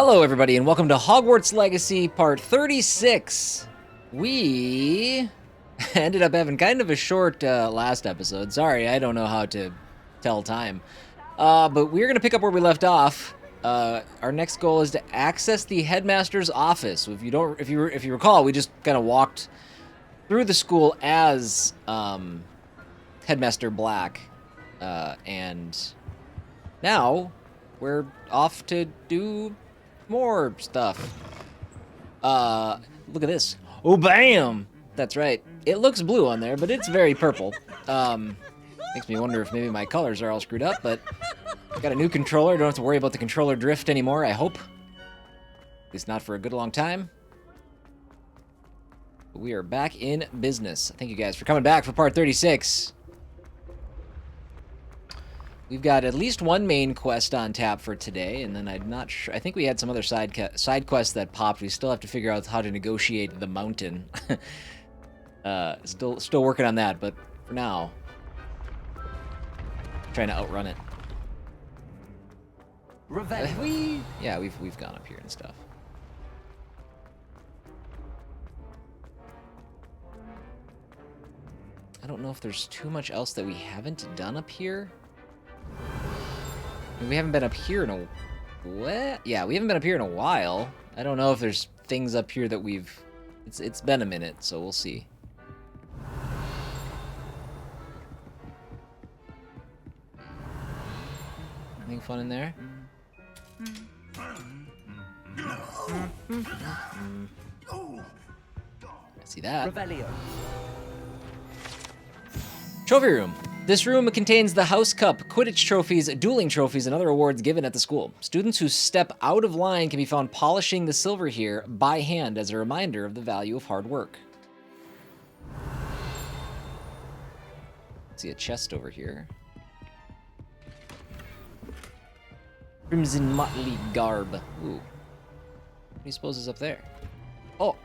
Hello, everybody, and welcome to Hogwarts Legacy Part 36. We ended up having kind of a short last episode. Sorry, I don't know how to tell time. But we're going to pick up where we left off. Our next goal is to access the headmaster's office. If you recall, we just kind of walked through the school as Headmaster Black, and now we're off to do more stuff. Look at this. Oh, bam! That's right. It looks blue on there, but it's very purple. Makes me wonder if maybe my colors are all screwed up, but got a new controller. Don't have to worry about the controller drift anymore, I hope. At least not for a good long time. But we are back in business. Thank you guys for coming back for part 36. We've got at least one main quest on tap for today, and then I'm not sure. I think we had some other side quests that popped. We still have to figure out how to negotiate the mountain. Still working on that, but for now, trying to outrun it. We've gone up here and stuff. I don't know if there's too much else that we haven't done up here. We haven't been up here in a... What? Yeah, we haven't been up here in a while. I don't know if there's things up here that we've... It's been a minute, so we'll see. Anything fun in there? I see that. Trophy room. This room contains the House Cup, Quidditch trophies, dueling trophies, and other awards given at the school. Students who step out of line can be found polishing the silver here by hand as a reminder of the value of hard work. See a chest over here. Crimson motley garb. Ooh. What do you suppose is up there? Oh.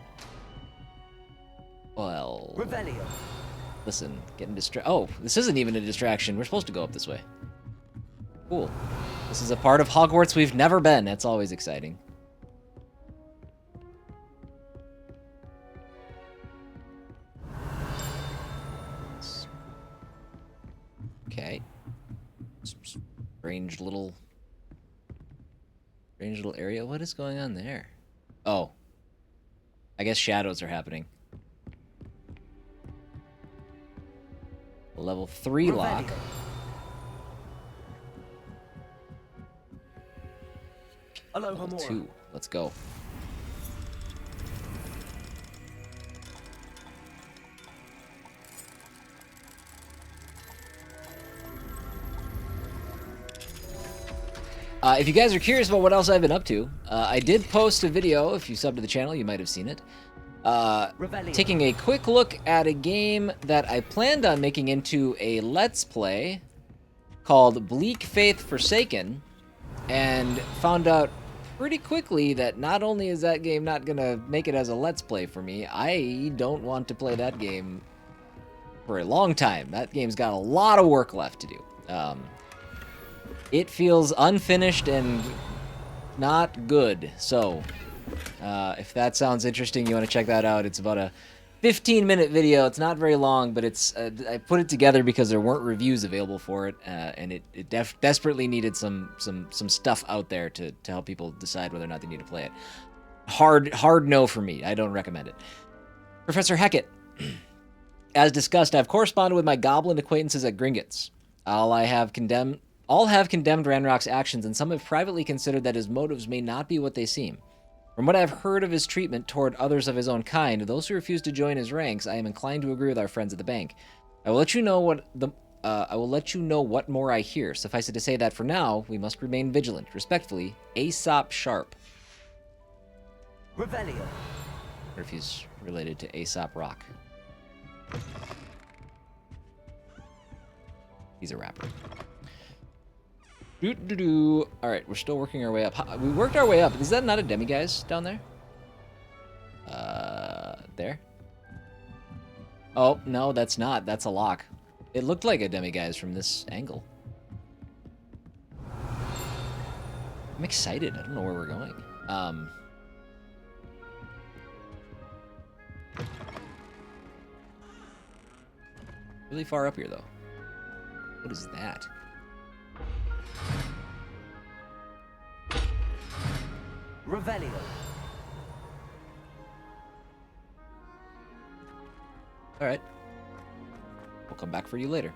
Well. Revelio. Listen, getting distracted. Oh, this isn't even a distraction. We're supposed to go up this way. Cool. This is a part of Hogwarts we've never been. That's always exciting. Okay. Strange little area. What is going on there? Oh. I guess shadows are happening. Level 3 lock. Level 2. Let's go. If you guys are curious about what else I've been up to, I did post a video. If you sub to the channel, you might have seen it. Taking a quick look at a game that I planned on making into a Let's Play called Bleak Faith Forsaken, and found out pretty quickly that not only is that game not gonna make it as a Let's Play for me, I don't want to play that game for a long time. That game's got a lot of work left to do. It feels unfinished and not good, so... if that sounds interesting, you want to check that out. It's about a 15-minute video. It's not very long, but it's I put it together because there weren't reviews available for it, and it desperately needed some stuff out there to help people decide whether or not they need to play it. Hard no for me. I don't recommend it. Professor Hecat. As discussed, I've corresponded with my goblin acquaintances at Gringotts. All have condemned Ranrock's actions, and some have privately considered that his motives may not be what they seem. From what I've heard of his treatment toward others of his own kind, those who refuse to join his ranks, I am inclined to agree with our friends at the bank. I will let you know what more I hear. Suffice it to say that for now, we must remain vigilant. Respectfully, Aesop Sharp. Revelio. I wonder if he's related to Aesop Rock. He's a rapper. Alright, we're still working our way up. We worked our way up. Is that not a demiguise down there? There? Oh, no, that's not. That's a lock. It looked like a demiguise from this angle. I'm excited. I don't know where we're going. Um, really far up here, though. What is that? Revelio. All right. We'll come back for you later.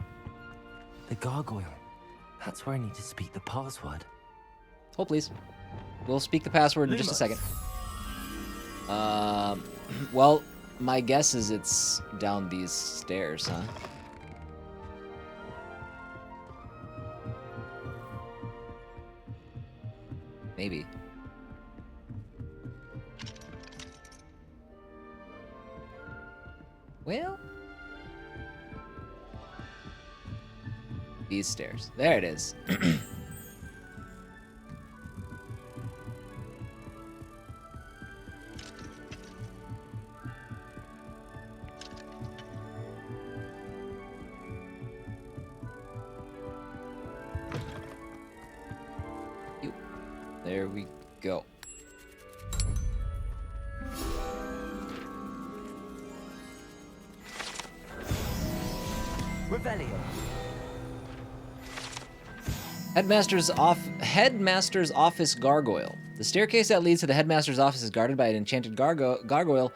The gargoyle. That's where I need to speak the password. Hold, please. We'll speak the password in just a second. Well, my guess is it's down these stairs, huh? Maybe. Well, these stairs. There it is. There we go. Revelio. Headmaster's office gargoyle. The staircase that leads to the headmaster's office is guarded by an enchanted gargoyle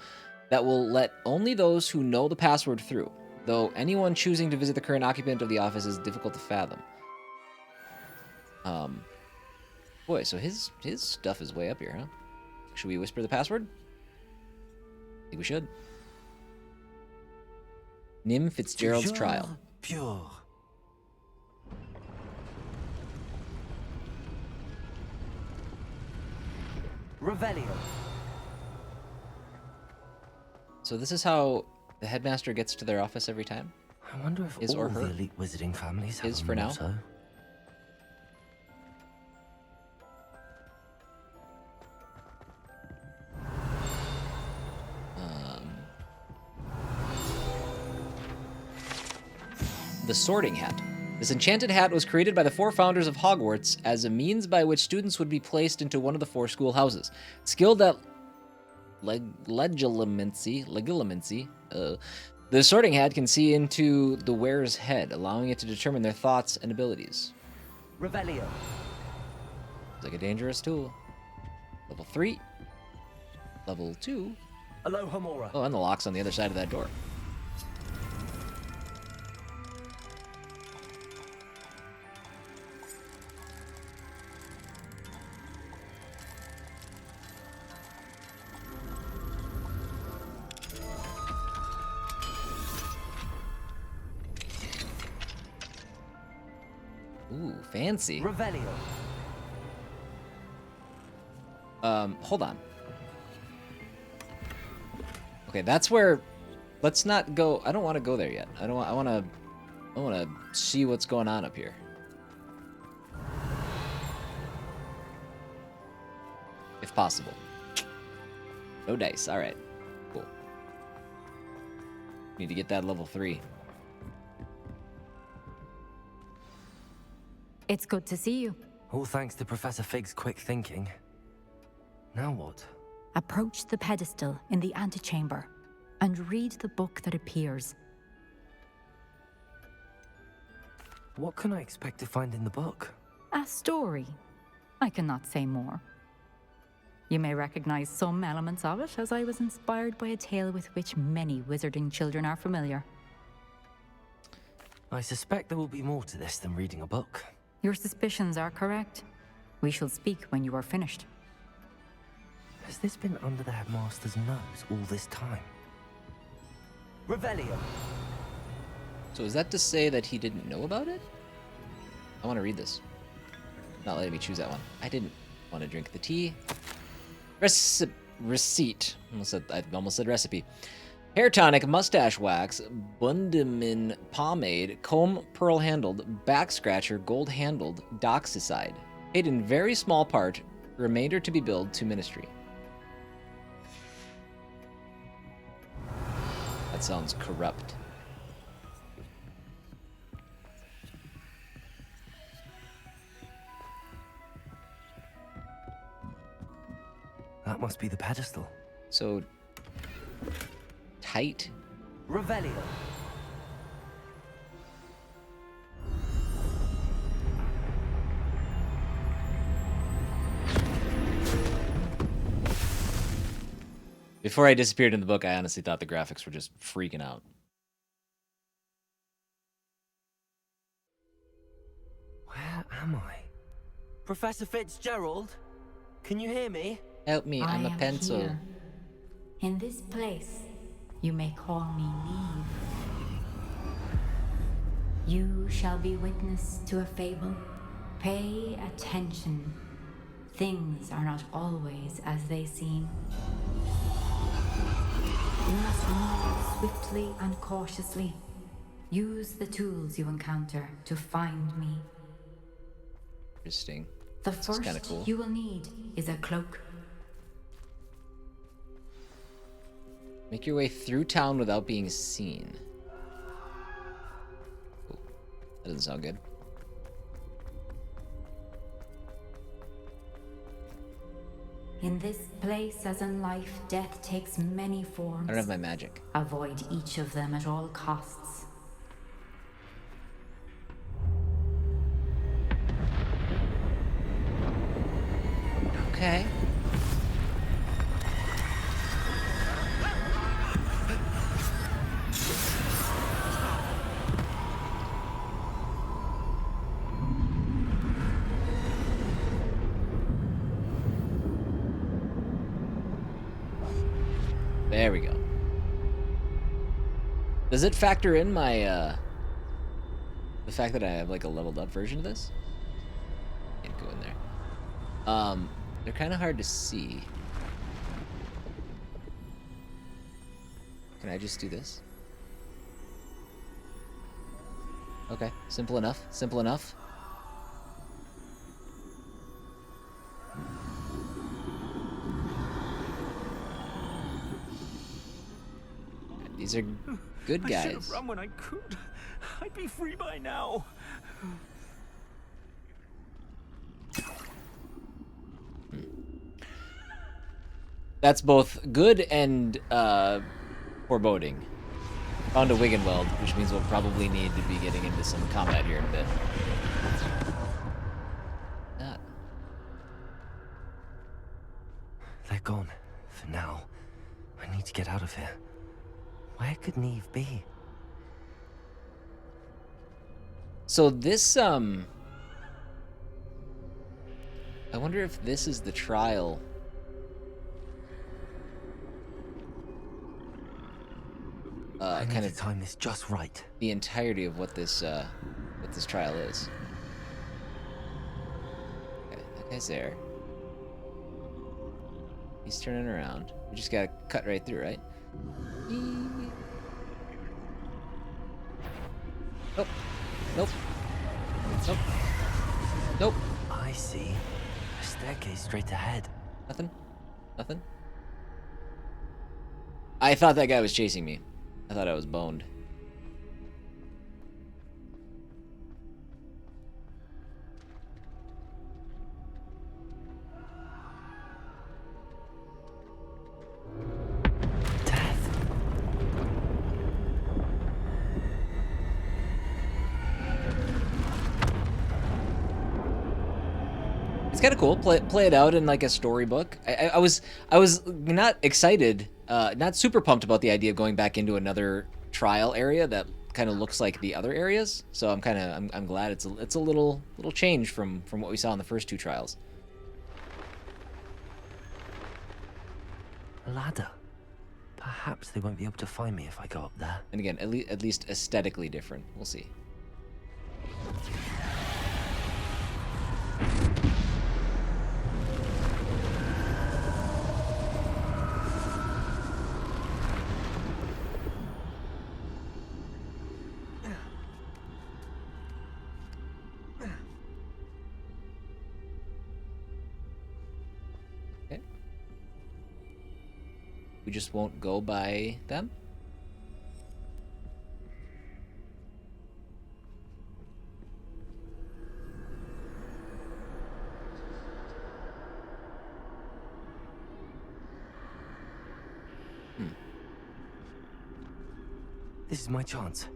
that will let only those who know the password through, though anyone choosing to visit the current occupant of the office is difficult to fathom. Boy, so his stuff is way up here, huh? Should we whisper the password? I think we should. Niamh Fitzgerald's trial. Pure. Revelio. So this is how the headmaster gets to their office every time? I wonder if His all or her? the elite wizarding families have His a for now? motto. The Sorting Hat. This enchanted hat was created by the 4 founders of Hogwarts as a means by which students would be placed into one of the 4 school houses. Skilled at legilimency, the Sorting Hat can see into the wearer's head, allowing it to determine their thoughts and abilities. Revelio. It's like a dangerous tool. Level 3. Level 2. Alohomora. Oh, and the lock's on the other side of that door. Ooh, fancy. Revelio. Hold on. Okay, that's where. Let's not go. I don't want to go there yet. I want to see what's going on up here. If possible. No dice. All right. Cool. Need to get that level 3. It's good to see you. All thanks to Professor Fig's quick thinking. Now what? Approach the pedestal in the antechamber and read the book that appears. What can I expect to find in the book? A story. I cannot say more. You may recognize some elements of it, as I was inspired by a tale with which many wizarding children are familiar. I suspect there will be more to this than reading a book. Your suspicions are correct. We shall speak when you are finished. Has this been under the headmaster's nose all this time? Revelio. So is that to say that he didn't know about it? I want to read this. Not letting me choose that one. I didn't want to drink the tea. Receipt. I almost said recipe. Hair tonic, mustache wax, Bundamin pomade, comb pearl handled, back scratcher gold handled, doxicide. Paid in very small part, remainder to be billed to ministry. That sounds corrupt. That must be the pedestal. So tight. Revelio. Before I disappeared in the book, I honestly thought the graphics were just freaking out. Where am I? Professor Fitzgerald? Can you hear me? Help me, I'm a am pencil. Here. In this place, you may call me Niamh. You shall be witness to a fable. Pay attention. Things are not always as they seem. You must move swiftly and cautiously. Use the tools you encounter to find me. Interesting. The This is kinda first cool. you will need is a cloak. Make your way through town without being seen. Ooh, that doesn't sound good. In this place, as in life, death takes many forms. I don't have my magic. Avoid each of them at all costs. Okay. There we go. Does it factor in my, the fact that I have like a leveled up version of this? Can't go in there. They're kind of hard to see. Can I just do this? Okay, simple enough, simple enough. These are good I should have guys. run when I could. I'd be free by now. That's both good and foreboding. Found a Wiggenweld, which means we'll probably need to be getting into some combat here in a bit. Ah. They're gone. For now. I need to get out of here. Where could Niamh be? So this, I wonder if this is the trial. I Kind need of to time this just right. the entirety of what this trial is. Okay, that guy's there. He's turning around. We just gotta cut right through, right? Nope. Nope. Nope. Nope. I see. A staircase straight ahead. Nothing. Nothing. I thought that guy was chasing me. I thought I was boned. Death. It's kind of cool. Play it out in like a storybook. I was not excited, not super pumped about the idea of going back into another trial area that kind of looks like the other areas. So I'm glad it's a little change from what we saw in the first two trials. A ladder. Perhaps they won't be able to find me if I go up there. And again, at least aesthetically different. We'll see. Okay. We just won't go by them? This is my chance.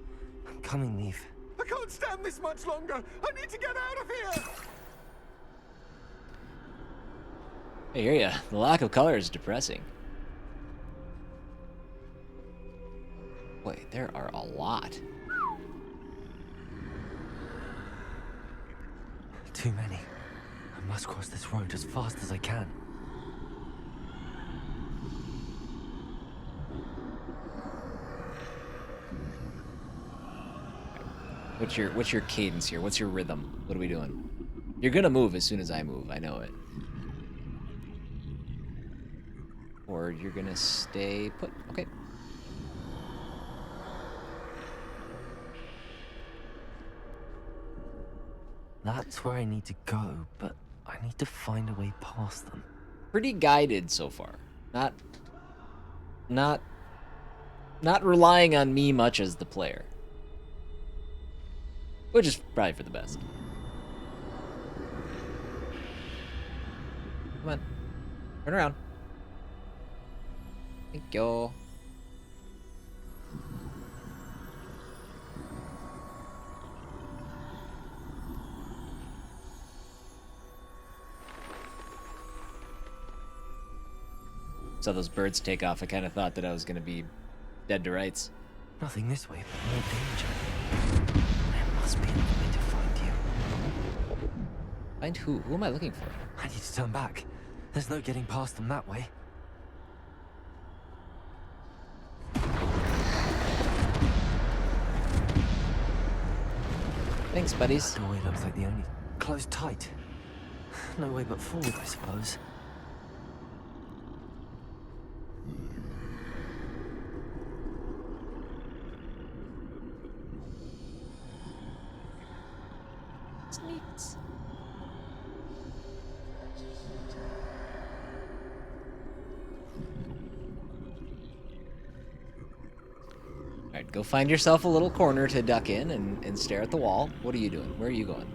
I'm coming, Niamh. I can't stand this much longer. I need to get out of here. I hear ya. The lack of color is depressing. Wait, there are a lot. Too many. I must cross this road as fast as I can. What's your cadence here? What's your rhythm? What are we doing? You're gonna move as soon as I move. I know it. Or you're gonna stay put. Okay. That's where I need to go, but I need to find a way past them. Pretty guided so far. Not relying on me much as the player. Which is probably for the best. Come on. Turn around. Thank you. Saw those birds take off. I kind of thought that I was going to be dead to rights. Nothing this way, but more danger. There must be another way to find you. Find who? Who am I looking for? I need to turn back. There's no getting past them that way. Thanks, buddies. The doorway looks like the only... Closed tight. No way but forward, I suppose. Sneaks. Alright, go find yourself a little corner to duck in and stare at the wall. What are you doing? Where are you going?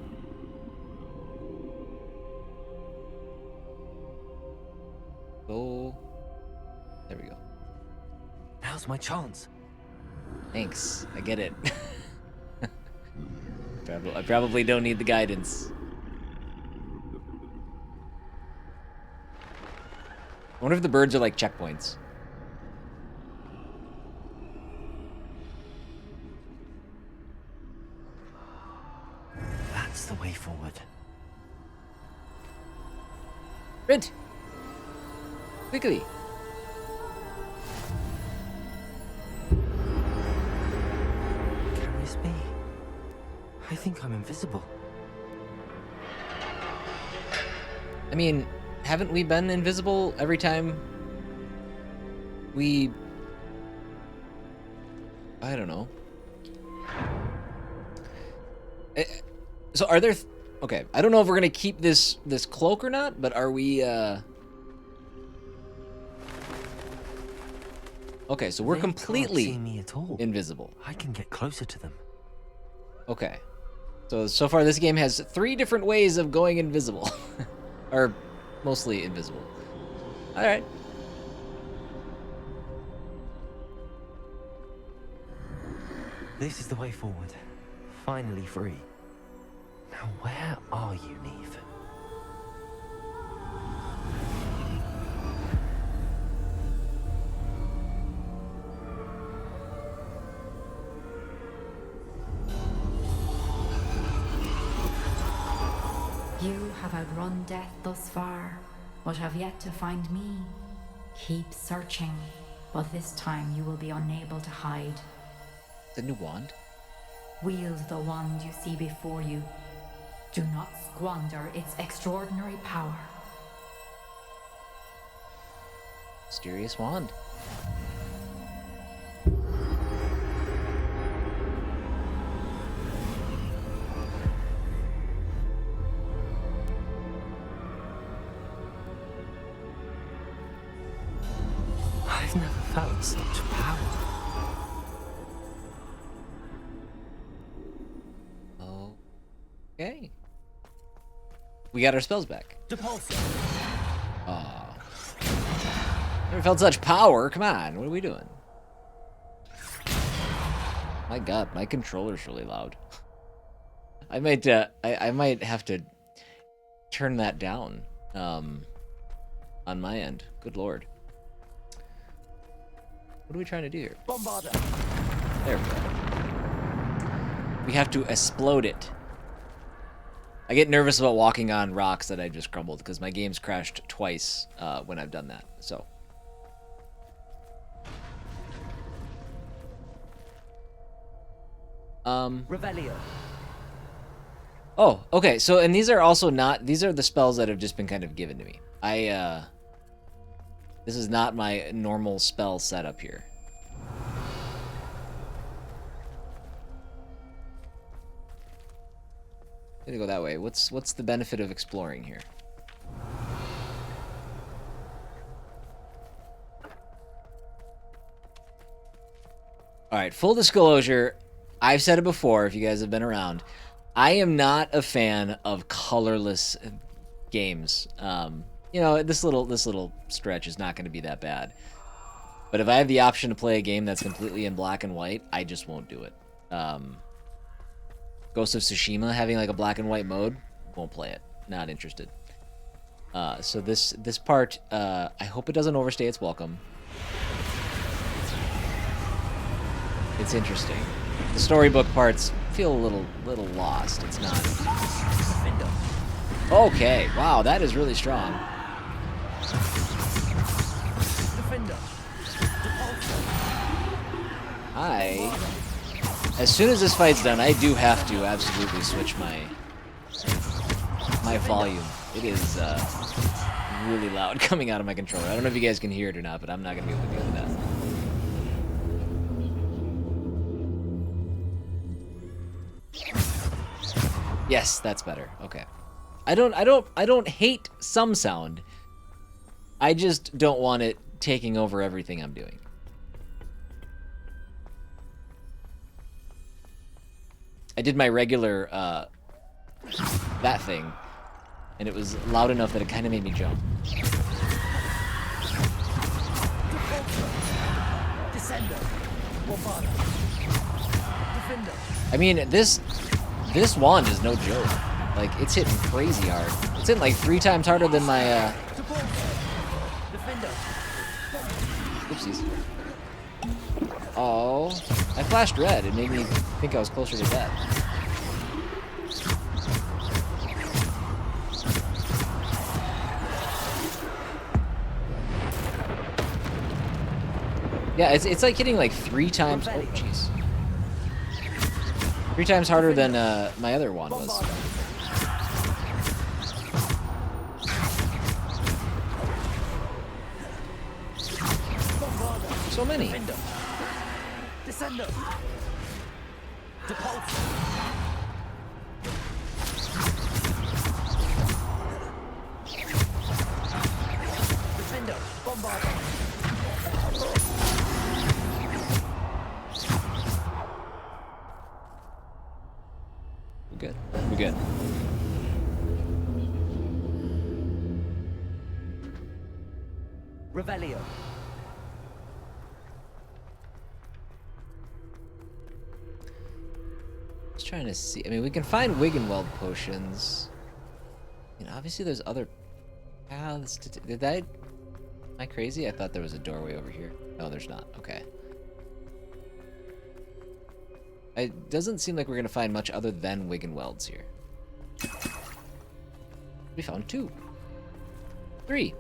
Go. There we go. Now's my chance. Thanks. I get it. I probably don't need the guidance. I wonder if the birds are like checkpoints. That's the way forward. Sprint! Quickly! Carries me. I think I'm invisible. I mean, haven't we been invisible every time we... I don't know. So are there... Okay, I don't know if we're gonna keep this cloak or not, but are we, Okay, so we're They completely can't see me at all. invisible. I can get closer to them. Okay. So far this game has 3 different ways of going invisible. Or mostly invisible. Alright. This is the way forward. Finally free. Now where are you, Niamh? You have outrun death thus far, but have yet to find me. Keep searching, but this time you will be unable to hide. The new wand? Wield the wand you see before you. Do not squander its extraordinary power. Mysterious wand. I've never felt such power. Okay. We got our spells back. Depulso. Aw. Never felt such power. Come on, what are we doing? My God, my controller's really loud. I might have to turn that down on my end. Good Lord. What are we trying to do here? Bombarder. There we go. We have to explode it. I get nervous about walking on rocks that I just crumbled because my game's crashed twice when I've done that. So. Revelio. Oh, okay. So, and these are also not, these are the spells that have just been kind of given to me. This is not my normal spell setup here. I'm gonna go that way. What's the benefit of exploring here? All right, full disclosure, I've said it before if you guys have been around. I am not a fan of colorless games. You know, this little stretch is not going to be that bad. But if I have the option to play a game that's completely in black and white, I just won't do it. Ghost of Tsushima having like a black and white mode, won't play it. Not interested. So this part, I hope it doesn't overstay its welcome. It's interesting. The storybook parts feel a little lost. It's not. Okay, wow, that is really strong. As soon as this fight's done, I do have to absolutely switch my volume. It is really loud coming out of my controller. I don't know if you guys can hear it or not, but I'm not gonna be able to deal with that. Yes, that's better. Okay. I don't hate some sound. I just don't want it taking over everything I'm doing. I did my regular that thing, and it was loud enough that it kind of made me jump. I mean, this wand is no joke. Like, it's hitting crazy hard. It's hitting like 3 times harder than my Oopsies. Oh, I flashed red. It made me think I was closer to death. Yeah, it's like hitting like 3 times. Oh, jeez. 3 times harder than my other wand was. So many. Descendo. Defendo. Bombarder. We're good. We're good. Revelio. Just trying to see. I mean, we can find Wiggenweld potions. I mean, obviously there's other paths to... Did I... Am I crazy? I thought there was a doorway over here. No, there's not. Okay. It doesn't seem like we're going to find much other than Wiggenwelds here. We found 2. 3.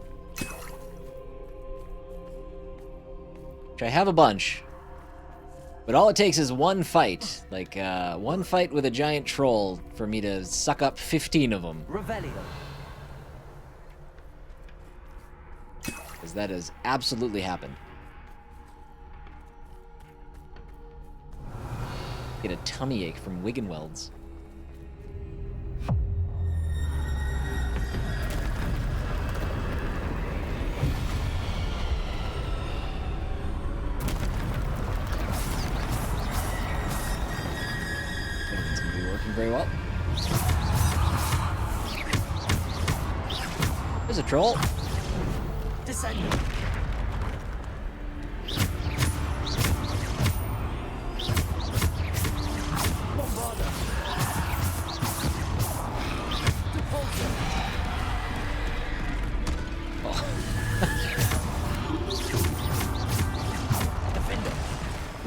Which I have a bunch. But all it takes is one fight. Like, one fight with a giant troll for me to suck up 15 of them. Revelio. Because that has absolutely happened. Get a tummy ache from Wiggenwelds. Everything's gonna be working very well. There's a troll. Descending.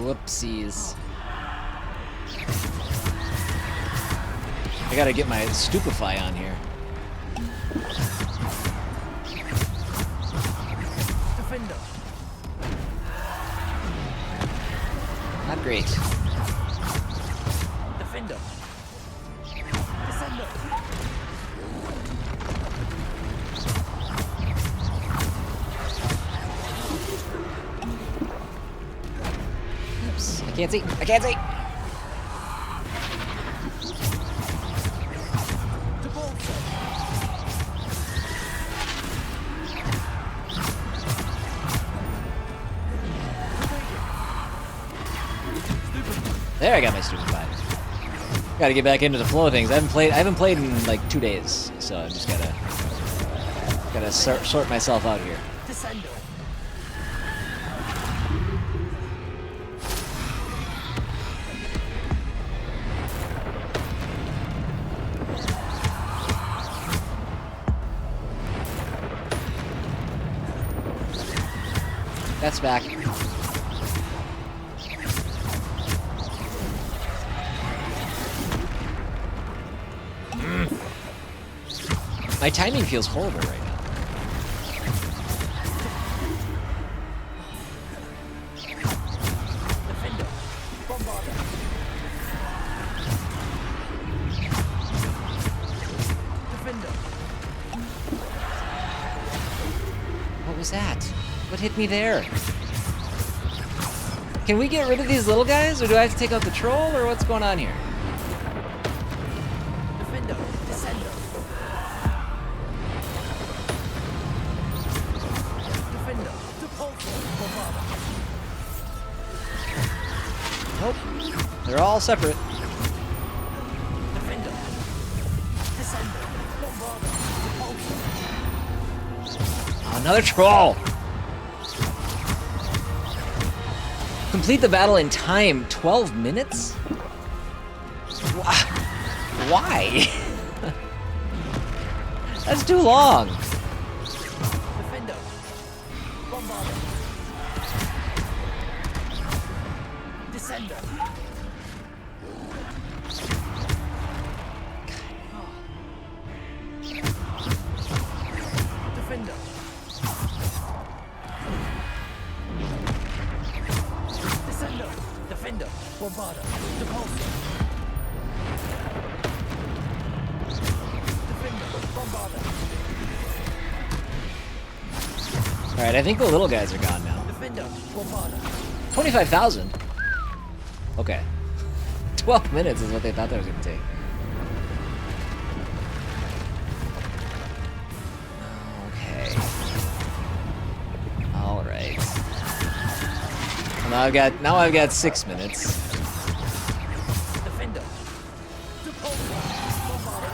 Whoopsies. I gotta get my stupefy on here. Defender. Not great. Defender. Descender. Oops. I can't see. I can't see. There, I got my stupid five. Gotta get back into the flow of things. I haven't played in like 2 days, so I just gotta sort myself out here. Descender. That's back. My timing feels horrible right now. Defender. Bombarder. Defender. What was that? What hit me there? Can we get rid of these little guys, or do I have to take out the troll, or what's going on here? Defender. Descender. Defender. Depulsor. Bombarder. Nope. They're all separate. Defender. Descender. Bombarder. Depulsor. Another troll! Complete the battle in time, 12 minutes? Why? That's too long. Defender. Bombarder. Descender. Defender. Descender. Defender. Bombarder. Depulsor. Defender. Bombarder. Alright, I think the little guys are gone now. Defender. Bombarder. 25,000? Okay. 12 minutes is what they thought that was going to take. Okay. Alright. Now I've got 6 minutes. Defender. Depulsor. Bombarder.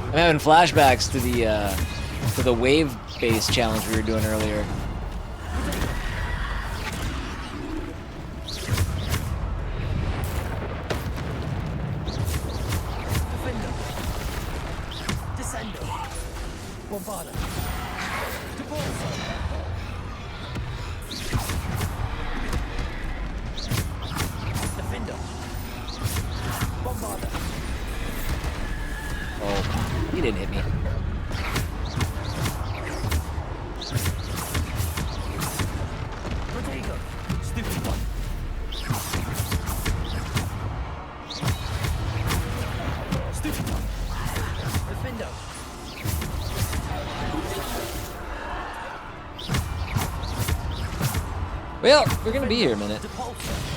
I'm having flashbacks to the wave-based challenge we were doing earlier. Defender. Descender. Bombarder. Depulsor. Defender. Bombarder. Oh, he didn't hit me. Protego. Stupid one. Stupid one. Defender. Well, we're gonna be here a minute. Depulsor.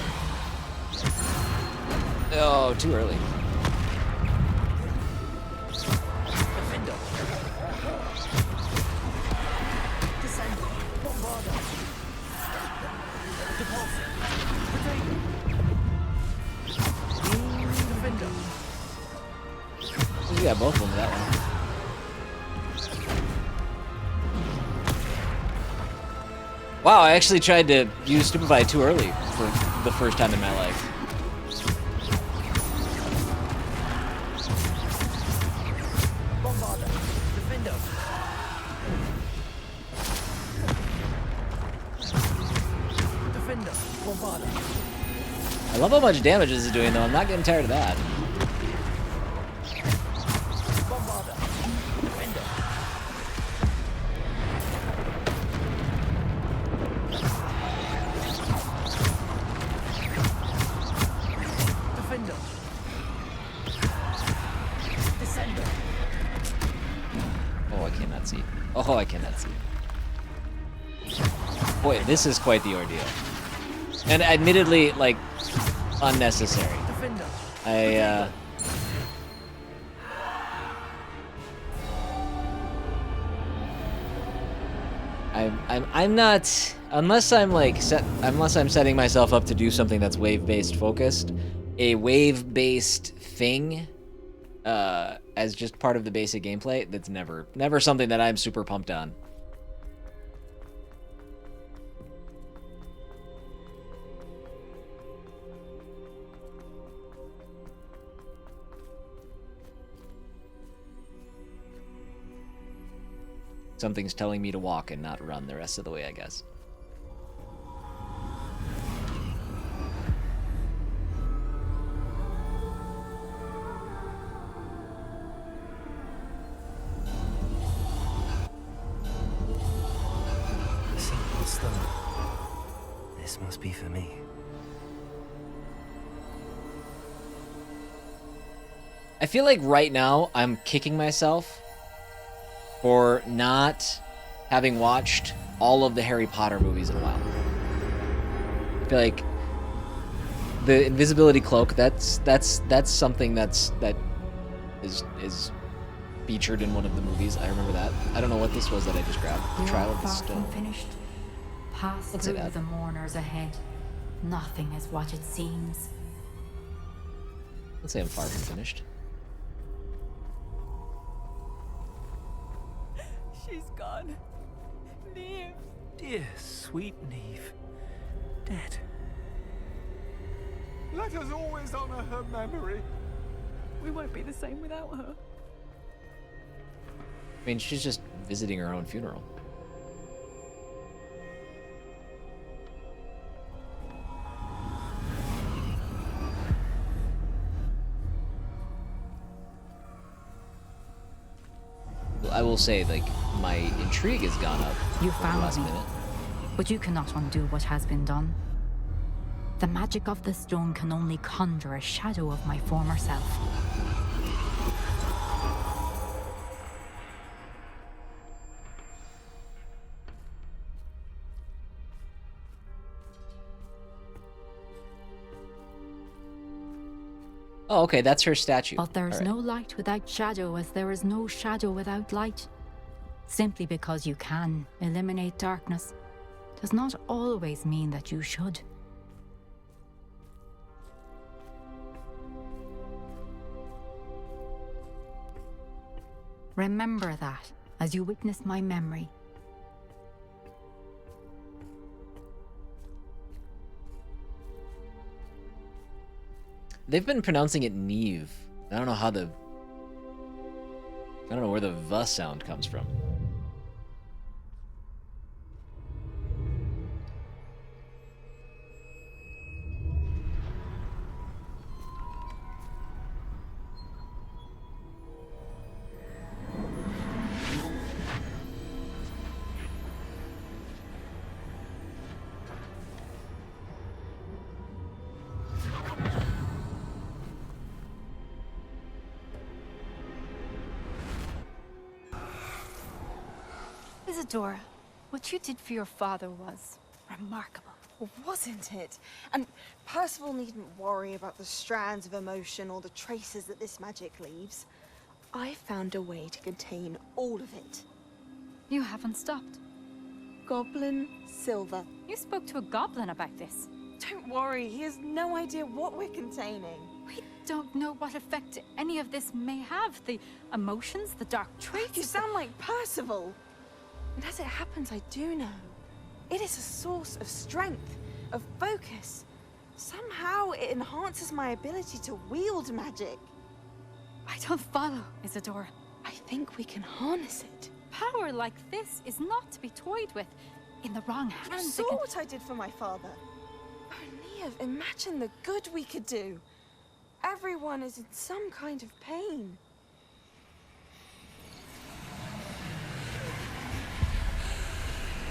Oh, too early. Defender. Descender. Bombarder. Depulsor. Protego. Defender. You got both of them that one. Wow, I actually tried to use Stupefy too early for the first time in my life. Bombarder. Defender. I love how much damage this is doing, though. I'm not getting tired of that. Oh, I cannot see. Oh, I cannot see. Boy, this is quite the ordeal. And admittedly, like, unnecessary. I'm not, unless I'm like unless I'm setting myself up to do something that's wave-based focused, a wave-based thing as just part of the basic gameplay, that's never something that I'm super pumped on. Something's telling me to walk and not run the rest of the way, I guess. Simple stone. This must be for me. I feel like right now I'm kicking myself for not having watched all of the Harry Potter movies in a while. I feel like the invisibility cloak, that's something that is featured in one of the movies. I remember that. I don't know what this was that I just grabbed. The Trial of the Stone. Finished. Pass Let's say through that. the mourners ahead. Nothing is what it seems. Let's say I'm far from finished. She's gone. Niamh. Dear, sweet Niamh. Dead. Let us always honor her memory. We won't be the same without her. I mean, she's just visiting her own funeral. I will say, like, my intrigue has gone up You over the found last me, minute. but you cannot undo what has been done. The magic of the stone can only conjure a shadow of my former self. Oh, okay, that's her statue. But there's All right. no light without shadow, as there is no shadow without light. Simply because you can eliminate darkness does not always mean that you should. Remember that as you witness my memory. They've been pronouncing it Niamh. I don't know how I don't know where the "v" sound comes from. Isadora, what you did for your father was remarkable. Well, wasn't it? And Percival needn't worry about the strands of emotion or the traces that this magic leaves. I found a way to contain all of it. You haven't stopped. Goblin Silver. You spoke to a goblin about this. Don't worry, he has no idea what we're containing. We don't know what effect any of this may have. The emotions, the dark traits. You sound like Percival. And as it happens, I do know. It is a source of strength, of focus. Somehow it enhances my ability to wield magic. I don't follow, Isadora. I think we can harness it. Power like this is not to be toyed with. In the wrong You hands, saw what I did for my father. Oh, Niamh, imagine the good we could do. Everyone is in some kind of pain.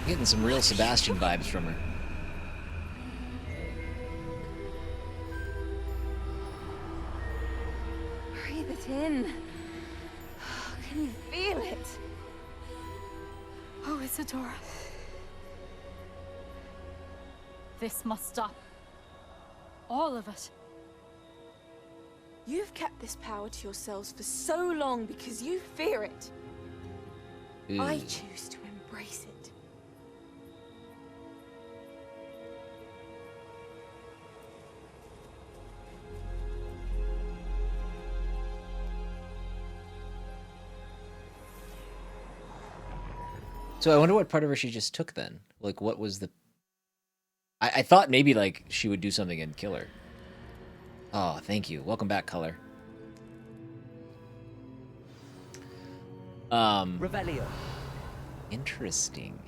Getting some real Sebastian vibes from her. Breathe it in. Can you feel it? Oh, Isadora. This must stop. All of it. You've kept this power to yourselves for so long because you fear it. I Ew. choose to embrace it. So I wonder what part of her she just took then. Like, what was the... I thought maybe, like, she would do something and kill her. Oh, thank you. Welcome back, Color. Revelio. Interesting.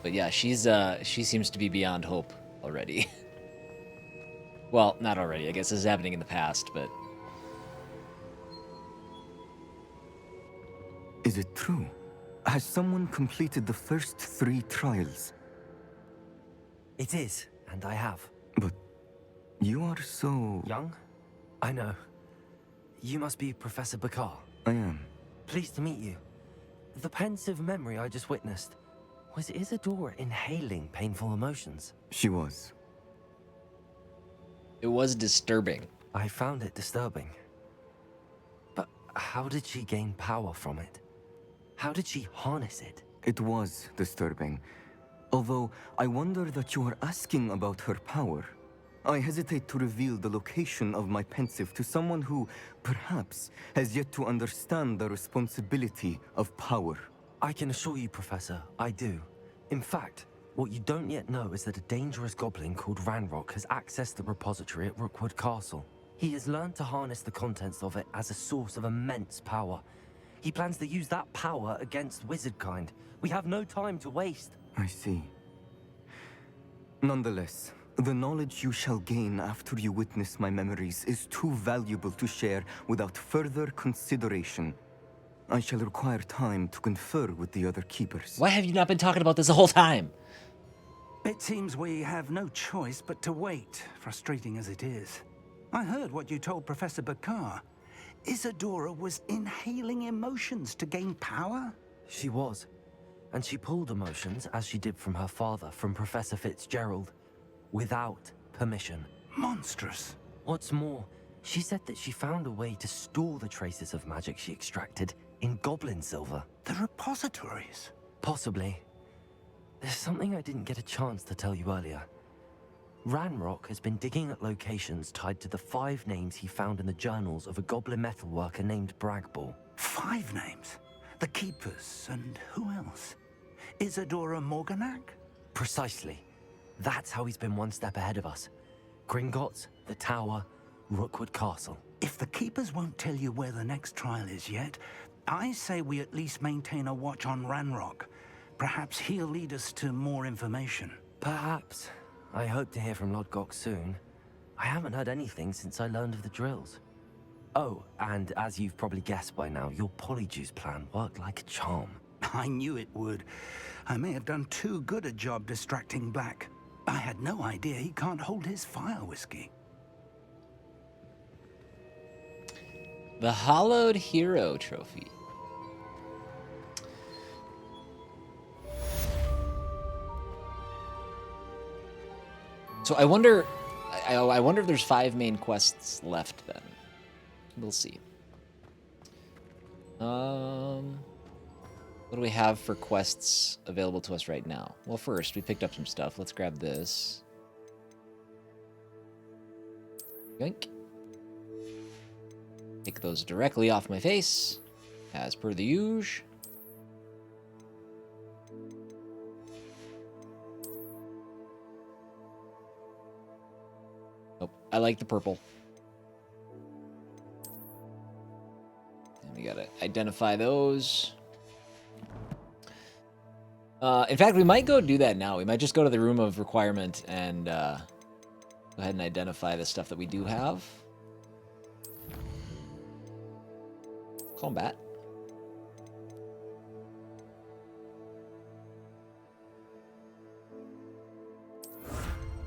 But yeah, she seems to be beyond hope already. Well, not already. I guess this is happening in the past, but... Is it true? Has someone completed the first 3 trials? It is, and I have. But you are so... Young? I know. You must be Professor Bakar. I am. Pleased to meet you. The pensive memory I just witnessed, was Isadora inhaling painful emotions? She was. It was disturbing. I found it disturbing. But how did she gain power from it? How did she harness it? It was disturbing. Although, I wonder that you are asking about her power. I hesitate to reveal the location of my pensive to someone who, perhaps, has yet to understand the responsibility of power. I can assure you, Professor, I do. In fact, what you don't yet know is that a dangerous goblin called Ranrock has accessed the repository at Rookwood Castle. He has learned to harness the contents of it as a source of immense power. He plans to use that power against wizardkind. We have no time to waste. I see. Nonetheless, the knowledge you shall gain after you witness my memories is too valuable to share without further consideration. I shall require time to confer with the other keepers. Why have you not been talking about this the whole time? It seems we have no choice but to wait, frustrating as it is. I heard what you told Professor Bakar. Isadora was inhaling emotions to gain power? She was. And she pulled emotions, as she did from her father, from Professor Fitzgerald, without permission. Monstrous. What's more, she said that she found a way to store the traces of magic she extracted in goblin silver. The repositories. Possibly. There's something I didn't get a chance to tell you earlier. Ranrock has been digging at locations tied to the 5 names he found in the journals of a goblin metalworker named Bragball. 5 names? The Keepers, and who else? Isadora Morganac? Precisely. That's how he's been one step ahead of us. Gringotts, the Tower, Rookwood Castle. If the Keepers won't tell you where the next trial is yet, I say we at least maintain a watch on Ranrock. Perhaps he'll lead us to more information. Perhaps. I hope to hear from Lodgok soon. I haven't heard anything since I learned of the drills. Oh, and as you've probably guessed by now, your polyjuice plan worked like a charm. I knew it would. I may have done too good a job distracting Black. I had no idea he can't hold his fire whiskey. The Hollowed Hero Trophy. So I wonder if there's 5 main quests left then. We'll see. What do we have for quests available to us right now? Well, first, we picked up some stuff. Let's grab this. Yoink. Take those directly off my face, as per the usual. Oh, I like the purple. And we gotta identify those. In fact, we might go do that now. We might just go to the room of requirement and go ahead and identify the stuff that we do have. Combat.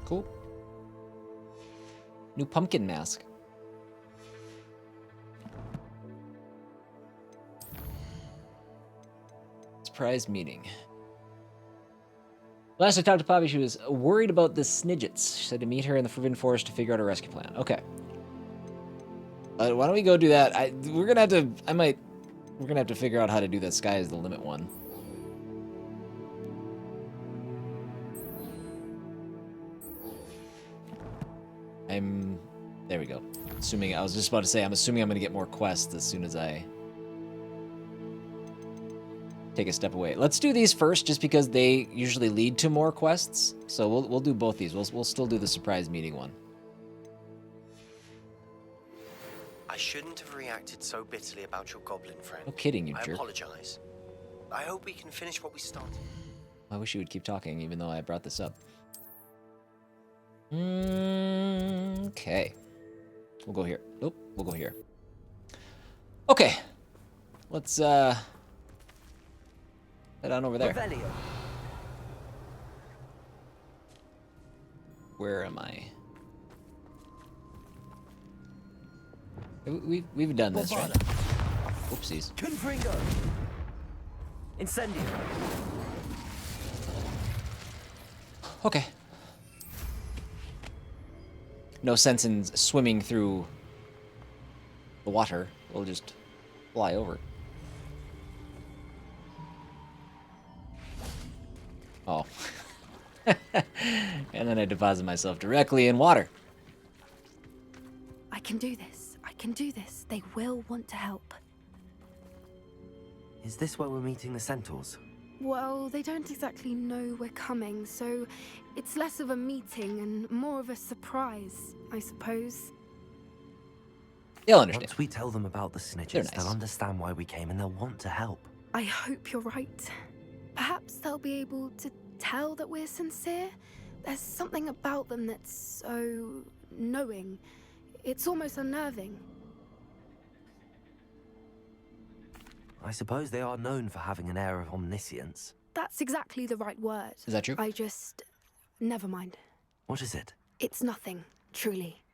Cool. New pumpkin mask. Surprise meeting. Last I talked to Poppy, she was worried about the Snidgets. She said to meet her in the Forbidden Forest to figure out a rescue plan. Okay. Why don't we go do that? We're gonna have to. We're gonna have to figure out how to do that Sky is the Limit one. There we go. I was just about to say, I'm assuming I'm gonna get more quests as soon as I take a step away. Let's do these first, just because they usually lead to more quests. So we'll do both these. We'll still do the surprise meeting one. I shouldn't have reacted so bitterly about your goblin friend. No kidding, you I jerk. apologize. I hope we can finish what we started. I wish you would keep talking, even though I brought this up. Okay. We'll go here. Nope, we'll go here. Okay. Let's head on over there. Where am I? We've done this, right? Oopsies. Confringo. Incendio. Okay. No sense in swimming through the water. We'll just fly over. Oh. And then I deposit myself directly in water. I can do this. I can do this. They will want to help. Is this where we're meeting the centaurs? Well, they don't exactly know we're coming, so it's less of a meeting and more of a surprise, I suppose. They'll understand. Once we tell them about the Snidgets, They're nice. They'll understand why we came and they'll want to help. I hope you're right. Perhaps they'll be able to tell that we're sincere. There's something about them that's so knowing. It's almost unnerving. I suppose they are known for having an air of omniscience. That's exactly the right word. Is that true? Never mind. What is it? It's nothing, truly.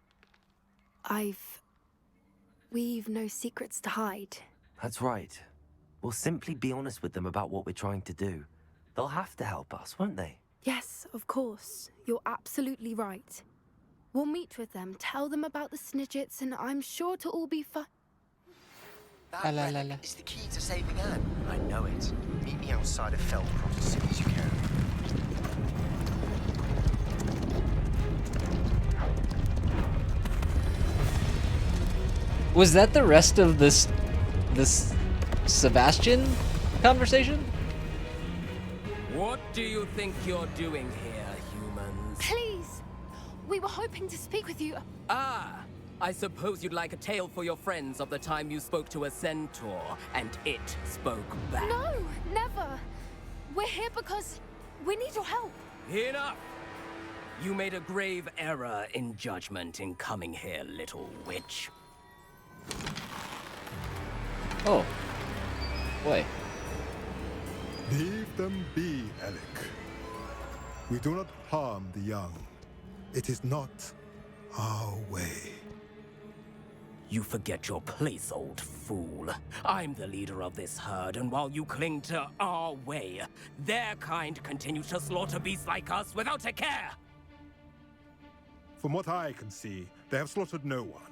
We've no secrets to hide. That's right. We'll simply be honest with them about what we're trying to do. They'll have to help us, won't they? Yes, of course. You're absolutely right. We'll meet with them, tell them about the Snidgets, and I'm sure to all be fine. That relic is the key to saving Anne. I know it. Meet me outside of Feldcroft as soon as you can. Was that the rest of this Sebastian conversation? What do you think you're doing here, humans? Please! We were hoping to speak with you. Ah! I suppose you'd like a tale for your friends of the time you spoke to a centaur, and it spoke back. No, never. We're here because we need your help. Enough! You made a grave error in judgment in coming here, little witch. Oh. Boy. Leave them be, Alec. We do not harm the young. It is not our way. You forget your place, old fool. I'm the leader of this herd, and while you cling to our way, their kind continues to slaughter beasts like us without a care! From what I can see, they have slaughtered no one.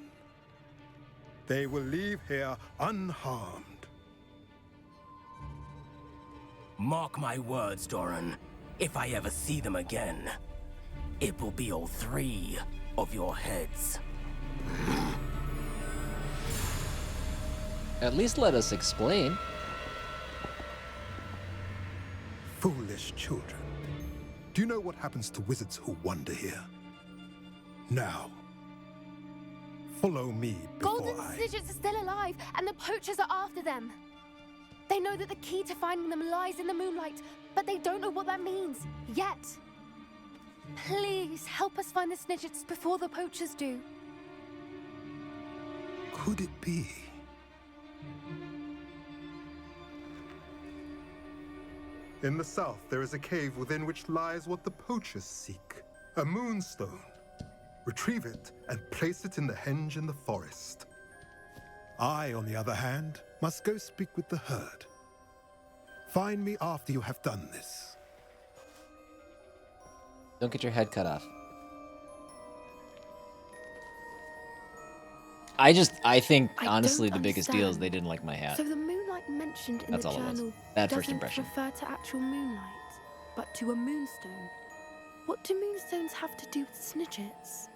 They will leave here unharmed. Mark my words, Doran. If I ever see them again, it will be all 3 of your heads. At least let us explain. Foolish children. Do you know what happens to wizards who wander here? Now, follow me before Golden Snidgets are still alive, and the poachers are after them. They know that the key to finding them lies in the moonlight. but they don't know what that means, yet. Please, help us find the Snidgets before the poachers do. Could it be? In the south, there is a cave within which lies what the poachers seek. A moonstone. Retrieve it and place it in the henge in the forest. I, on the other hand, must go speak with the herd. Find me after you have done this. Don't get your head cut off. I think, honestly, the biggest deal is they didn't like my hat. So the moonlight mentioned in That's the all it was. journal Bad first doesn't impression. refer to actual moonlight, but to a moonstone. What do moonstones have to do with Snidgets?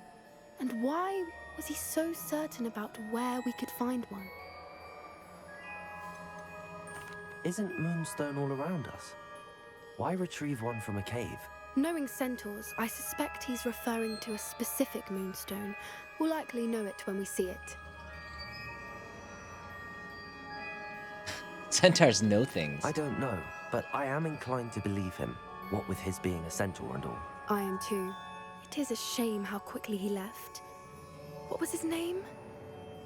And why was he so certain about where we could find one? Isn't Moonstone all around us? Why retrieve one from a cave? Knowing centaurs, I suspect he's referring to a specific moonstone. We'll likely know it when we see it. Centaurs know things. I don't know, but I am inclined to believe him, what with his being a centaur and all. I am too. It is a shame how quickly he left. What was his name?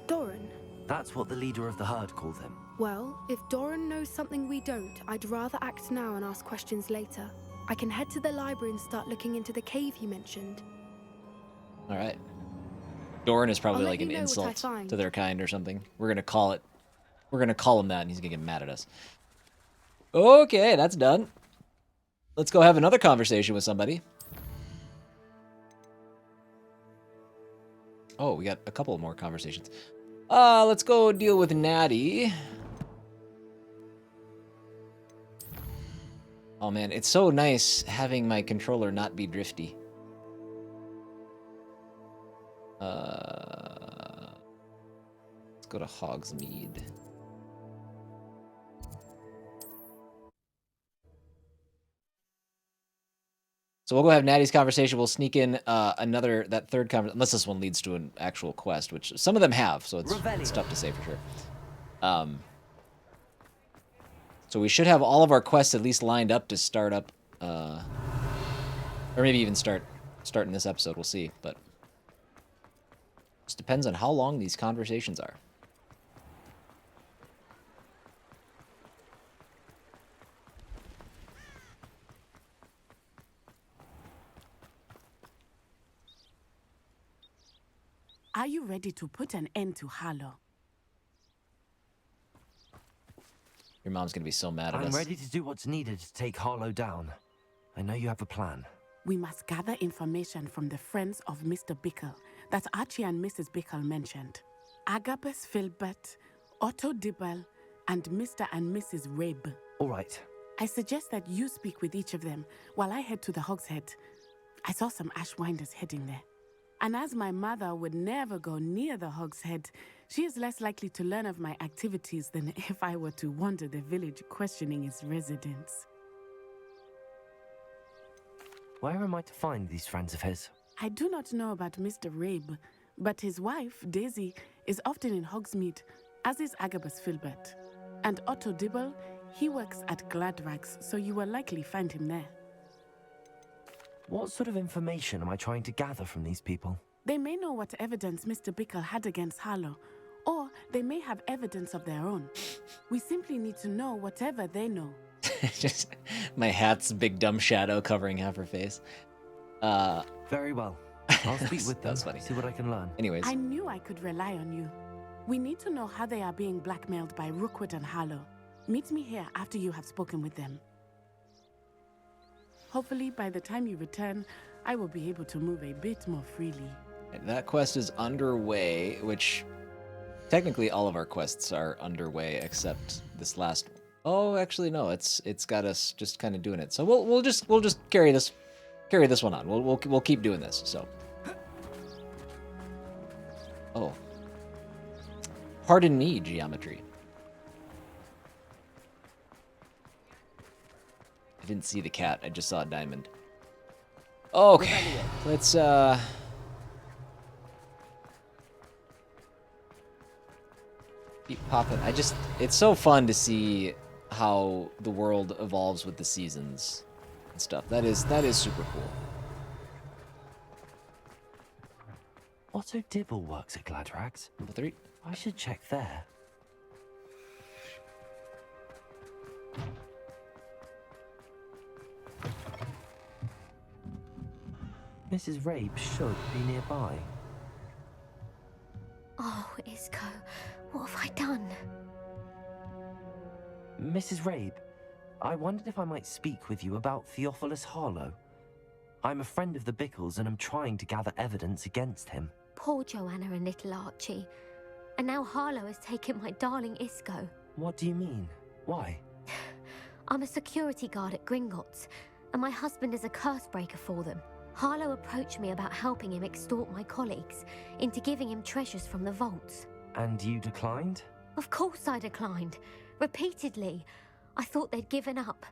Doran. That's what the leader of the herd called him. Well, if Doran knows something we don't, I'd rather act now and ask questions later. I can head to the library and start looking into the cave he mentioned. All right. Doran is probably I'll let like you an know what I insult find. to their kind or something. We're gonna call him that, and he's gonna get mad at us. Okay, that's done. Let's go have another conversation with somebody. Oh, we got a couple more conversations. Let's go deal with Natty. Oh man, it's so nice having my controller not be drifty. Let's go to Hogsmeade. So we'll go have Natty's conversation. We'll sneak in that third conversation, unless this one leads to an actual quest, which some of them have, so it's tough to say for sure. So we should have all of our quests at least lined up to start up, or maybe even starting this episode. We'll see, but just depends on how long these conversations are. Are you ready to put an end to Harlow? Your mom's gonna be so mad at us. I'm ready to do what's needed to take Harlow down. I know you have a plan. We must gather information from the friends of Mr. Bickle that Archie and Mrs. Bickle mentioned. Agabus Filbert, Otto Dibble, and Mr. and Mrs. Rabe. All right. I suggest that you speak with each of them while I head to the Hogshead. I saw some Ashwinders heading there. And as my mother would never go near the Hogshead, she is less likely to learn of my activities than if I were to wander the village questioning its residents. Where am I to find these friends of his? I do not know about Mr. Rabe, but his wife, Daisy, is often in Hogsmeade, as is Agabus Filbert. And Otto Dibble, he works at Gladrags, so you will likely find him there. What sort of information am I trying to gather from these people? They may know what evidence Mr. Bickle had against Harlow, or they may have evidence of their own. We simply need to know whatever they know. Just my hat's big dumb shadow covering half her face. Very well. I'll speak with them. That's funny. See what I can learn. Anyways. I knew I could rely on you. We need to know how they are being blackmailed by Rookwood and Harlow. Meet me here after you have spoken with them. Hopefully, by the time you return, I will be able to move a bit more freely. That quest is underway, which technically all of our quests are underway except this last one. Oh, actually no, it's got us just kind of doing it. So we'll just carry this one on. We'll keep doing this. So. Oh. Pardon me, geometry. I didn't see the cat. I just saw a diamond. Okay. Let's keep popping. It's so fun to see how the world evolves with the seasons and stuff. That is super cool. Otto Dibble works at Gladrags. Number 3. I should check there. Mrs. Rabe should be nearby. Oh, Isco, what have I done? Mrs. Rabe, I wondered if I might speak with you about Theophilus Harlow. I'm a friend of the Bickles and I'm trying to gather evidence against him. Poor Joanna and little Archie. And now Harlow has taken my darling Isco. What do you mean? Why? I'm a security guard at Gringotts, and my husband is a curse breaker for them. Harlow approached me about helping him extort my colleagues into giving him treasures from the vaults. And you declined? Of course I declined. Repeatedly. I thought they'd given up,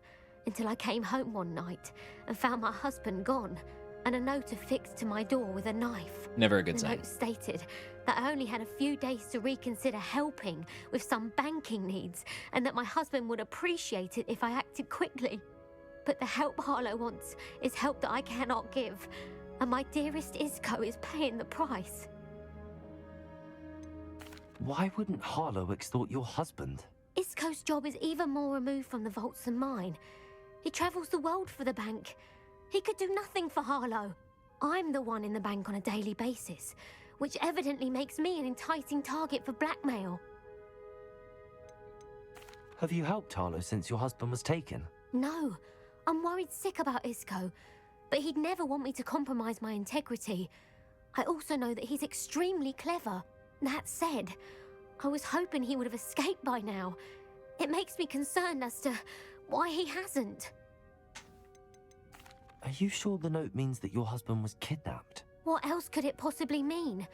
until I came home one night and found my husband gone, and a note affixed to my door with a knife. Never a good sign. The note stated that I only had a few days to reconsider helping with some banking needs, and that my husband would appreciate it if I acted quickly. But the help Harlow wants is help that I cannot give, and my dearest Isco is paying the price. Why wouldn't Harlow extort your husband? Isco's job is even more removed from the vaults than mine. He travels the world for the bank. He could do nothing for Harlow. I'm the one in the bank on a daily basis, which evidently makes me an enticing target for blackmail. Have you helped Harlow since your husband was taken? No. I'm worried sick about Isco, but he'd never want me to compromise my integrity. I also know that he's extremely clever. That said, I was hoping he would have escaped by now. It makes me concerned as to why he hasn't. Are you sure the note means that your husband was kidnapped? What else could it possibly mean?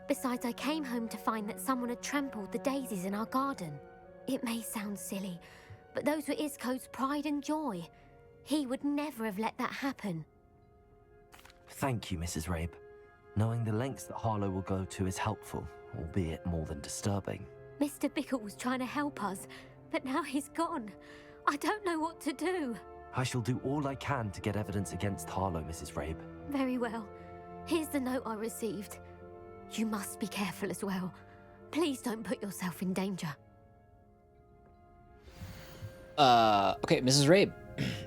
Besides, I came home to find that someone had trampled the daisies in our garden. It may sound silly, but those were Isco's pride and joy. He would never have let that happen. Thank you, Mrs. Rabe. Knowing the lengths that Harlow will go to is helpful, albeit more than disturbing. Mr. Bickle was trying to help us, but now he's gone. I don't know what to do. I shall do all I can to get evidence against Harlow, Mrs. Rabe. Very well. Here's the note I received. You must be careful as well. Please don't put yourself in danger. Okay, Mrs. Rabe.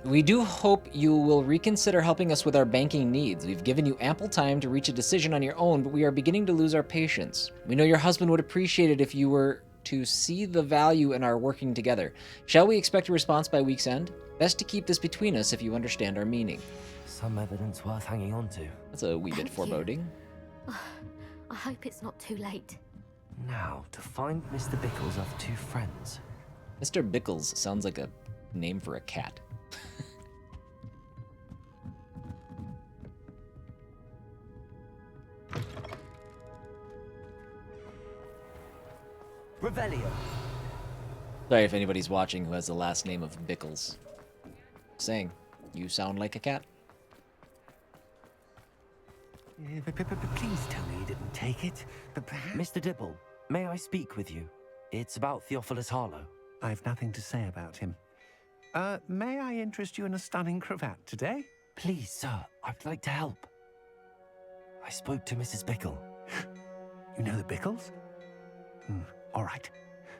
We do hope you will reconsider helping us with our banking needs. We've given you ample time to reach a decision on your own, but we are beginning to lose our patience. We know your husband would appreciate it if you were to see the value in our working together. Shall we expect a response by week's end? Best to keep this between us if you understand our meaning. Some evidence worth hanging on to. That's a wee bit foreboding. I hope it's not too late. Now, to find Mr. Bickles, I've 2 friends. Mr. Bickles sounds like a name for a cat. Revelio. Sorry if anybody's watching who has the last name of Bickles. Saying, you sound like a cat. Please tell me you didn't take it. But perhaps... Mr. Dibble, may I speak with you? It's about Theophilus Harlow. I've nothing to say about him. May I interest you in a stunning cravat today? Please, sir, I'd like to help. I spoke to Mrs. Bickle. You know the Bickles? All right,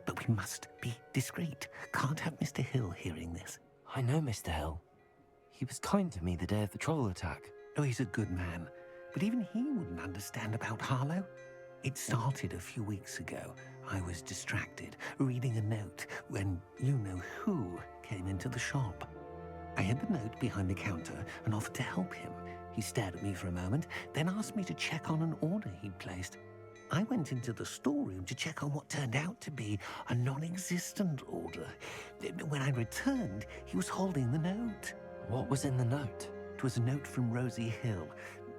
but we must be discreet. Can't have Mr. Hill hearing this. I know Mr. Hill. He was kind to me the day of the troll attack. Oh, he's a good man, but even he wouldn't understand about Harlow. It started a few weeks ago. I was distracted, reading a note, when you-know-who came into the shop. I hid the note behind the counter and offered to help him. He stared at me for a moment, then asked me to check on an order he'd placed. I went into the storeroom to check on what turned out to be a non-existent order. When I returned, he was holding the note. What was in the note? It was a note from Rosie Hill,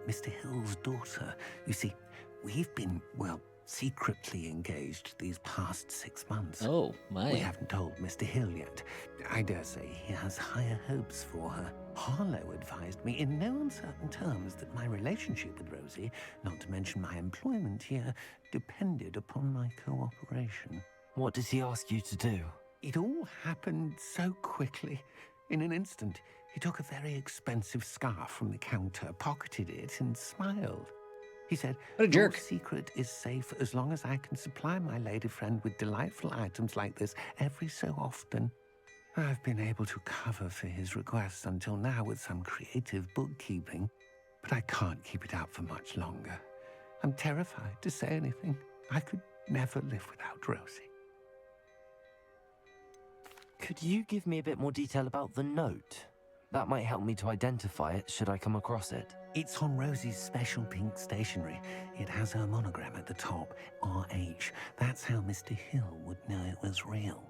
Mr. Hill's daughter. You see, we've been, well, secretly engaged these past 6 months. Oh, my. We haven't told Mr. Hill yet. I dare say he has higher hopes for her. Harlow advised me in no uncertain terms that my relationship with Rosie, not to mention my employment here, depended upon my cooperation. What does he ask you to do? It all happened so quickly. In an instant, he took a very expensive scarf from the counter, pocketed it, and smiled. He said, "What a jerk. Your secret is safe as long as I can supply my lady friend with delightful items like this every so often. I've been able to cover for his requests until now with some creative bookkeeping, but I can't keep it up for much longer. I'm terrified to say anything. I could never live without Rosie." Could you give me a bit more detail about the note? That might help me to identify it should I come across it. It's on Rosie's special pink stationery. It has her monogram at the top, RH. That's how Mr. Hill would know it was real.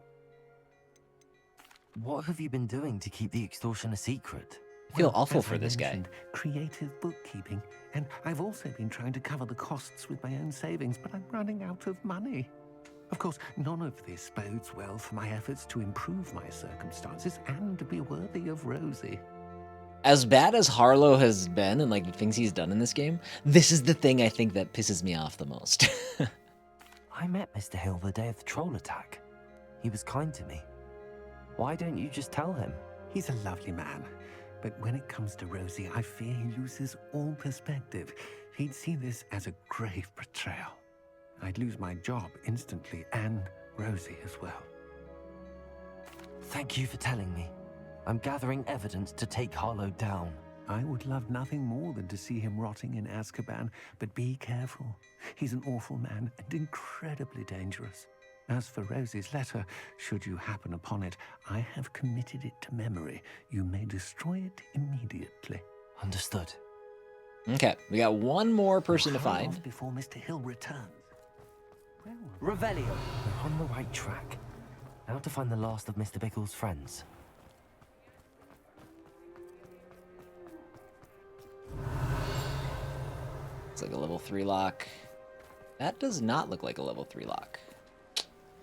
What have you been doing to keep the extortion a secret? I feel Well, awful as for I this guy. mentioned, creative bookkeeping. And I've also been trying to cover the costs with my own savings, but I'm running out of money. Of course, none of this bodes well for my efforts to improve my circumstances and to be worthy of Rosie. As bad as Harlow has been and like the things he's done in this game, this is the thing I think that pisses me off the most. I met Mr. Hill the day of the troll attack. He was kind to me. Why don't you just tell him? He's a lovely man, but when it comes to Rosie, I fear he loses all perspective. He'd see this as a grave betrayal. I'd lose my job instantly, and Rosie as well. Thank you for telling me. I'm gathering evidence to take Harlow down. I would love nothing more than to see him rotting in Azkaban, but be careful. He's an awful man and incredibly dangerous. As for Rosie's letter, should you happen upon it, I have committed it to memory. You may destroy it immediately. Understood. Okay, we got one more person to Hurry find. off before Mr. Hill returns. Revelio. We're on the right track. Now to find the last of Mr. Bickle's friends. It's like a level 3 lock. That does not look like a level 3 lock.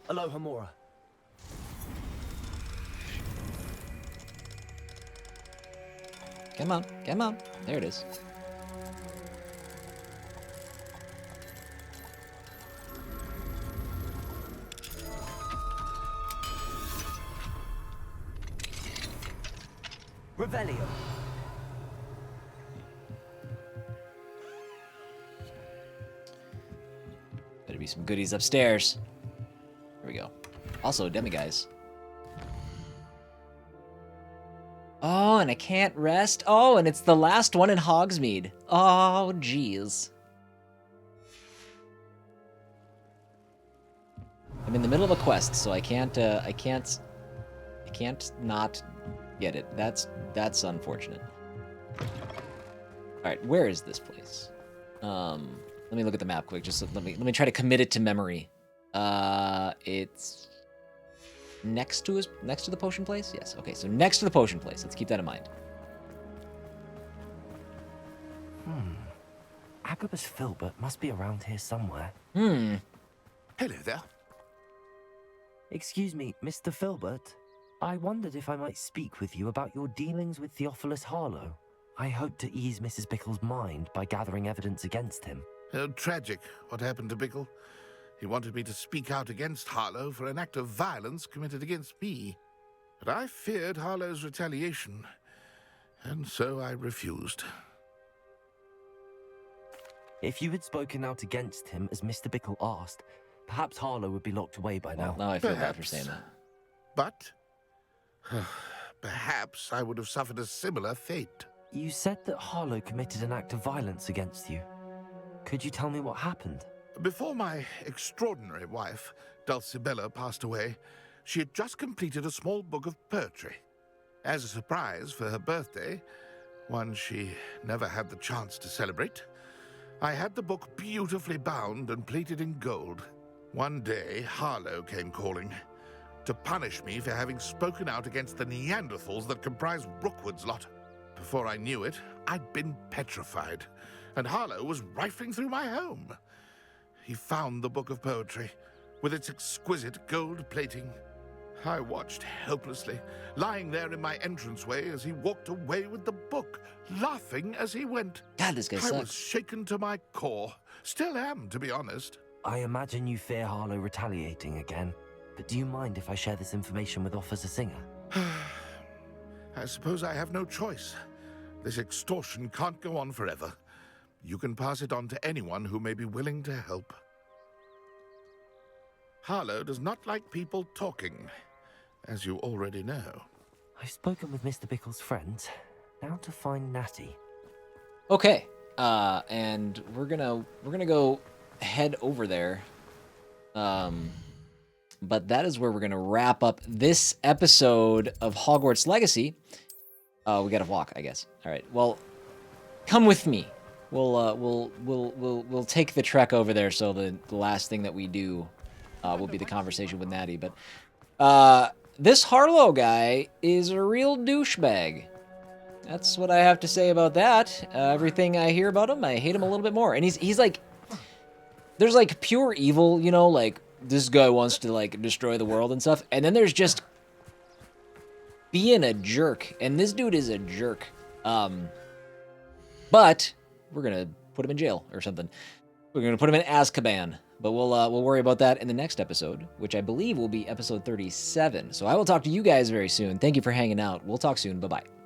Aloha Mora. Come on, come on. There it is. Revelio. Better be some goodies upstairs. There we go. Also, demiguise. Oh, and I can't rest. Oh, and it's the last one in Hogsmeade. Oh, jeez. I'm in the middle of a quest, so I can't not get it. That's unfortunate. All right, where is this place? Let me look at the map quick. Just let me try to commit it to memory. It's next to the potion place. Yes. Okay. So next to the potion place. Let's keep that in mind. Agabus Filbert must be around here somewhere. Hello there. Excuse me, Mr. Filbert. I wondered if I might speak with you about your dealings with Theophilus Harlow. I hope to ease Mrs. Bickle's mind by gathering evidence against him. Tragic, what happened to Bickle. He wanted me to speak out against Harlow for an act of violence committed against me. But I feared Harlow's retaliation, and so I refused. If you had spoken out against him as Mr. Bickle asked, perhaps Harlow would be locked away by now. Now I feel bad for saying that. But perhaps I would have suffered a similar fate. You said that Harlow committed an act of violence against you. Could you tell me what happened? Before my extraordinary wife, Dulcibella, passed away, she had just completed a small book of poetry. As a surprise for her birthday, one she never had the chance to celebrate, I had the book beautifully bound and plated in gold. One day, Harlow came calling to punish me for having spoken out against the Neanderthals that comprise Rookwood's lot. Before I knew it, I'd been petrified, and Harlow was rifling through my home. He found the book of poetry, with its exquisite gold plating. I watched helplessly, lying there in my entranceway as he walked away with the book, laughing as he went. God, this guy sucks. I was shaken to my core. Still am, to be honest. I imagine you fear Harlow retaliating again. but do you mind if I share this information with Officer Singer? I suppose I have no choice. This extortion can't go on forever. You can pass it on to anyone who may be willing to help. Harlow does not like people talking, as you already know. I've spoken with Mr. Bickle's friends. Now to find Natty. Okay, and we're gonna go head over there. But that is where we're gonna wrap up this episode of Hogwarts Legacy. We gotta walk, I guess. All right. Well, come with me. We'll take the trek over there. So the last thing that we do will be the conversation with Natty. But this Harlow guy is a real douchebag. That's what I have to say about that. Everything I hear about him, I hate him a little bit more. And he's like, there's like pure evil, you know, like this guy wants to like destroy the world and stuff. And then there's just being a jerk. And this dude is a jerk. But we're gonna put him in jail or something. We're gonna put him in Azkaban. But we'll worry about that in the next episode, which I believe will be episode 37. So I will talk to you guys very soon. Thank you for hanging out. We'll talk soon. Bye-bye.